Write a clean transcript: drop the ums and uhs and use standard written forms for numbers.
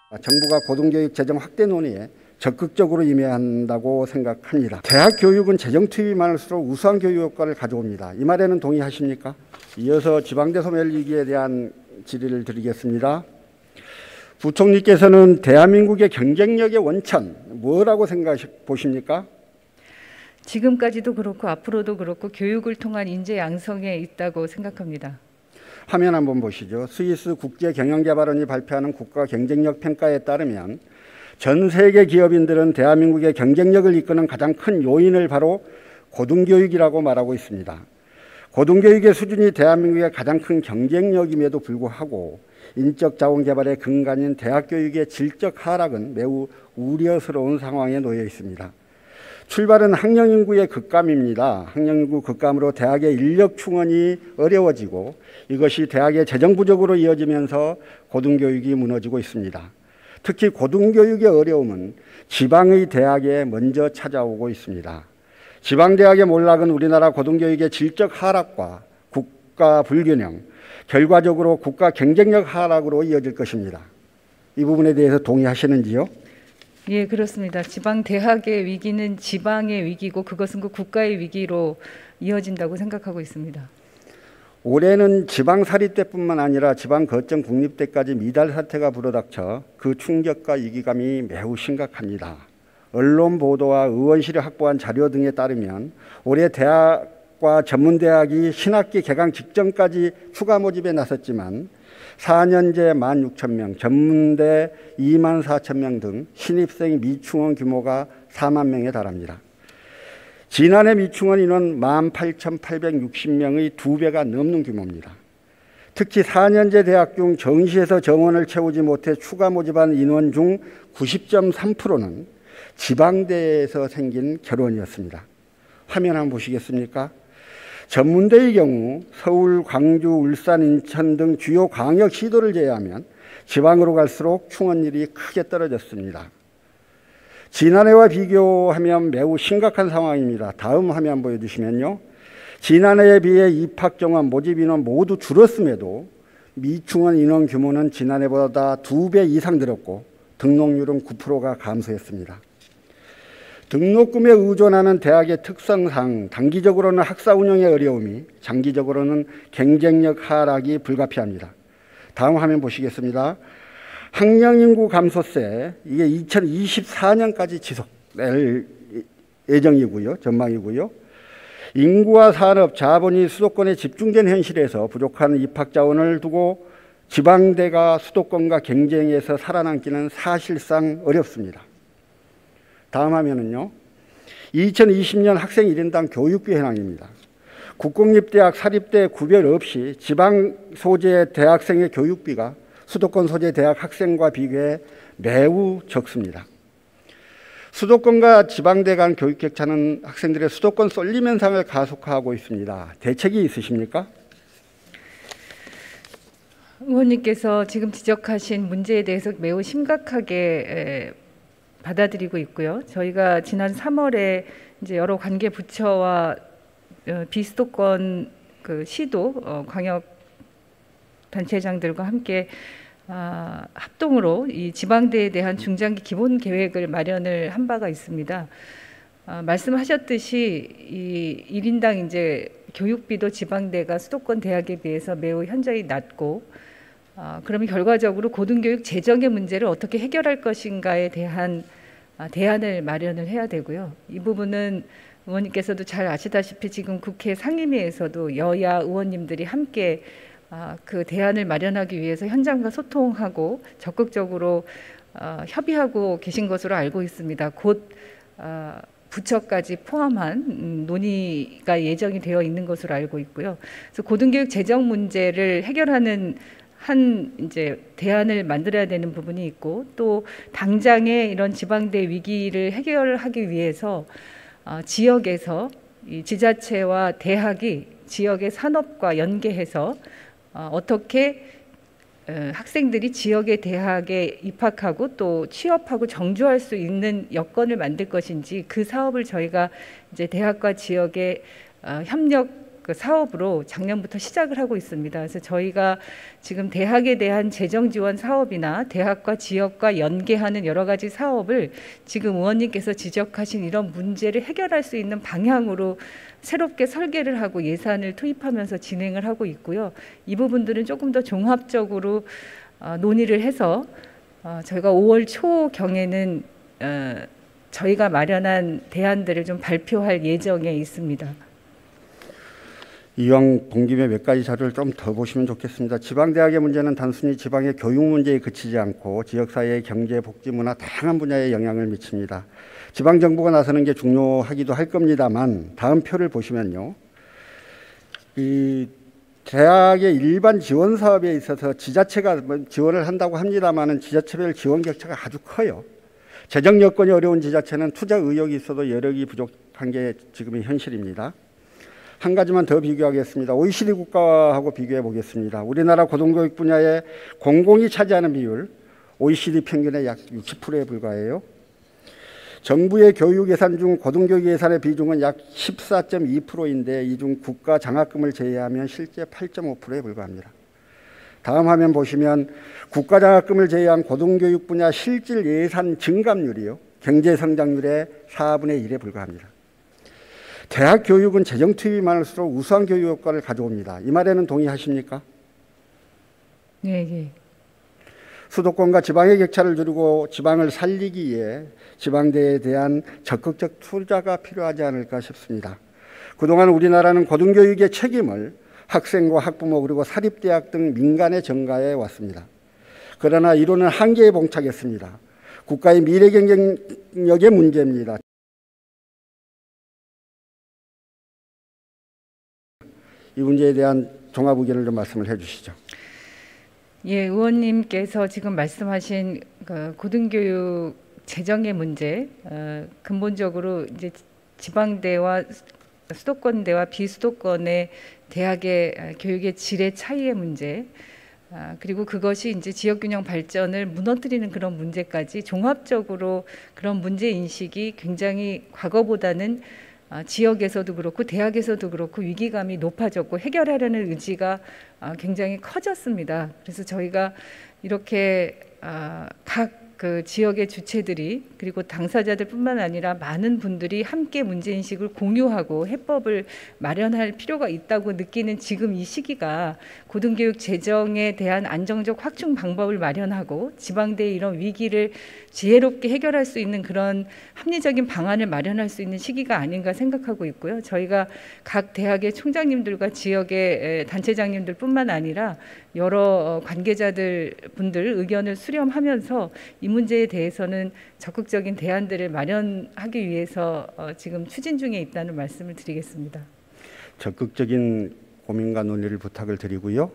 정부가 고등교육 재정 확대 논의에 적극적으로 임해야 한다고 생각합니다. 대학 교육은 재정 투입이 많을수록 우수한 교육 효과를 가져옵니다. 이 말에는 동의하십니까? 이어서 지방대 소멸 위기에 대한 질의를 드리겠습니다. 부총리께서는 대한민국의 경쟁력의 원천 뭐라고 보십니까? 지금까지도 그렇고 앞으로도 그렇고 교육을 통한 인재 양성에 있다고 생각합니다. 화면 한번 보시죠. 스위스 국제경영개발원이 발표하는 국가 경쟁력 평가에 따르면 전 세계 기업인들은 대한민국의 경쟁력을 이끄는 가장 큰 요인을 바로 고등교육이라고 말하고 있습니다. 고등교육의 수준이 대한민국의 가장 큰 경쟁력임에도 불구하고 인적 자원 개발의 근간인 대학 교육의 질적 하락은 매우 우려스러운 상황에 놓여 있습니다. 출발은 학령 인구의 급감입니다. 학령 인구 급감으로 대학의 인력 충원이 어려워지고 이것이 대학의 재정 부족으로 이어지면서 고등교육이 무너지고 있습니다. 특히 고등교육의 어려움은 지방의 대학에 먼저 찾아오고 있습니다. 지방대학의 몰락은 우리나라 고등교육의 질적 하락과 국가 불균형, 결과적으로 국가 경쟁력 하락으로 이어질 것입니다. 이 부분에 대해서 동의하시는지요? 예, 그렇습니다. 지방대학의 위기는 지방의 위기고 그것은 그 국가의 위기로 이어진다고 생각하고 있습니다. 올해는 지방사립대뿐만 아니라 지방거점 국립대까지 미달 사태가 불어닥쳐 그 충격과 위기감이 매우 심각합니다. 언론 보도와 의원실이 확보한 자료 등에 따르면 올해 대학과 전문대학이 신학기 개강 직전까지 추가 모집에 나섰지만 4년제 16,000명, 전문대 24,000명 등 신입생 미충원 규모가 4만 명에 달합니다. 지난해 미충원 인원 18,860명의 2배가 넘는 규모입니다. 특히 4년제 대학 중 정시에서 정원을 채우지 못해 추가 모집한 인원 중 90.3%는 지방대에서 생긴 결혼이었습니다. 화면 한번 보시겠습니까? 전문대의 경우 서울, 광주, 울산, 인천 등 주요 광역 시도를 제외하면 지방으로 갈수록 충원율이 크게 떨어졌습니다. 지난해와 비교하면 매우 심각한 상황입니다. 다음 화면 보여주시면요. 지난해에 비해 입학 정원, 모집 인원 모두 줄었음에도 미충원 인원 규모는 지난해보다 2배 이상 늘었고 등록률은 9%가 감소했습니다. 등록금에 의존하는 대학의 특성상 단기적으로는 학사 운영의 어려움이 장기적으로는 경쟁력 하락이 불가피합니다. 다음 화면 보시겠습니다. 학령 인구 감소세 이게 2024년까지 지속될 예정이고요. 전망이고요. 인구와 산업, 자본이 수도권에 집중된 현실에서 부족한 입학 자원을 두고 지방대가 수도권과 경쟁에서 살아남기는 사실상 어렵습니다. 다음 화면은요. 2020년 학생 1인당 교육비 현황입니다. 국공립대학, 사립대 구별 없이 지방 소재 대학생의 교육비가 수도권 소재 대학 학생과 비교해 매우 적습니다. 수도권과 지방대 간 교육 격차는 학생들의 수도권 쏠림 현상을 가속화하고 있습니다. 대책이 있으십니까? 의원님께서 지금 지적하신 문제에 대해서 매우 심각하게 받아들이고 있고요. 저희가 지난 3월에 이제 여러 관계 부처와 비수도권 그 시도 광역 단체장들과 함께 합동으로 이 지방대에 대한 중장기 기본 계획을 마련을 한 바가 있습니다. 말씀하셨듯이 이 1인당 이제 교육비도 지방대가 수도권 대학에 비해서 매우 현저히 낮고 그러면 결과적으로 고등교육 재정의 문제를 어떻게 해결할 것인가에 대한 대안을 마련을 해야 되고요. 이 부분은 의원님께서도 잘 아시다시피 지금 국회 상임위에서도 여야 의원님들이 함께 그 대안을 마련하기 위해서 현장과 소통하고 적극적으로 협의하고 계신 것으로 알고 있습니다. 곧 부처까지 포함한 논의가 예정이 되어 있는 것으로 알고 있고요. 그래서 고등교육 재정 문제를 해결하는 한 이제 대안을 만들어야 되는 부분이 있고 또 당장의 이런 지방대 위기를 해결하기 위해서 지역에서 이 지자체와 대학이 지역의 산업과 연계해서 어떻게 학생들이 지역의 대학에 입학하고 또 취업하고 정주할 수 있는 여건을 만들 것인지 그 사업을 저희가 이제 대학과 지역의 협력 그 사업으로 작년부터 시작을 하고 있습니다. 그래서 저희가 지금 대학에 대한 재정 지원 사업이나 대학과 지역과 연계하는 여러 가지 사업을 지금 의원님께서 지적하신 이런 문제를 해결할 수 있는 방향으로 새롭게 설계를 하고 예산을 투입하면서 진행을 하고 있고요. 이 부분들은 조금 더 종합적으로 논의를 해서 저희가 5월 초경에는 저희가 마련한 대안들을 좀 발표할 예정에 있습니다. 이왕 본 김에 몇 가지 자료를 좀 더 보시면 좋겠습니다. 지방대학의 문제는 단순히 지방의 교육 문제에 그치지 않고 지역사회의 경제, 복지, 문화 다양한 분야에 영향을 미칩니다. 지방정부가 나서는 게 중요하기도 할 겁니다만 다음 표를 보시면요. 이 대학의 일반 지원 사업에 있어서 지자체가 지원을 한다고 합니다만 지자체별 지원 격차가 아주 커요. 재정 여건이 어려운 지자체는 투자 의욕이 있어도 여력이 부족한 게 지금의 현실입니다. 한 가지만 더 비교하겠습니다. OECD 국가하고 비교해 보겠습니다. 우리나라 고등교육 분야에 공공이 차지하는 비율 OECD 평균의 약 60%에 불과해요. 정부의 교육 예산 중 고등교육 예산의 비중은 약 14.2%인데 이 중 국가 장학금을 제외하면 실제 8.5%에 불과합니다. 다음 화면 보시면 국가 장학금을 제외한 고등교육 분야 실질 예산 증감률이요. 경제 성장률의 4분의 1에 불과합니다. 대학 교육은 재정 투입이 많을수록 우수한 교육 효과를 가져옵니다. 이 말에는 동의하십니까? 네, 예. 수도권과 지방의 격차를 줄이고 지방을 살리기 위해 지방대에 대한 적극적 투자가 필요하지 않을까 싶습니다. 그동안 우리나라는 고등교육의 책임을 학생과 학부모 그리고 사립대학 등 민간에 전가해 왔습니다. 그러나 이로는 한계에 봉착했습니다. 국가의 미래 경쟁력의 문제입니다. 이 문제에 대한 종합 의견을 좀 말씀을 해주시죠. 예, 의원님께서 지금 말씀하신 그 고등교육 재정의 문제, 근본적으로 이제 지방대와 수도권대와 비수도권의 대학의 교육의 질의 차이의 문제, 그리고 그것이 이제 지역균형 발전을 무너뜨리는 그런 문제까지 종합적으로 그런 문제 인식이 굉장히 과거보다는 지역에서도 그렇고 대학에서도 그렇고 위기감이 높아졌고 해결하려는 의지가 굉장히 커졌습니다. 그래서 저희가 이렇게 각 그 지역의 주체들이 그리고 당사자들뿐만 아니라 많은 분들이 함께 문제인식을 공유하고 해법을 마련할 필요가 있다고 느끼는 지금 이 시기가 고등교육 재정에 대한 안정적 확충 방법을 마련하고 지방대의 이런 위기를 지혜롭게 해결할 수 있는 그런 합리적인 방안을 마련할 수 있는 시기가 아닌가 생각하고 있고요. 저희가 각 대학의 총장님들과 지역의 단체장님들뿐만 아니라 여러 관계자들 분들 의견을 수렴하면서 이 문제에 대해서는 적극적인 대안들을 마련하기 위해서 지금 추진 중에 있다는 말씀을 드리겠습니다. 적극적인 고민과 논의를 부탁을 드리고요.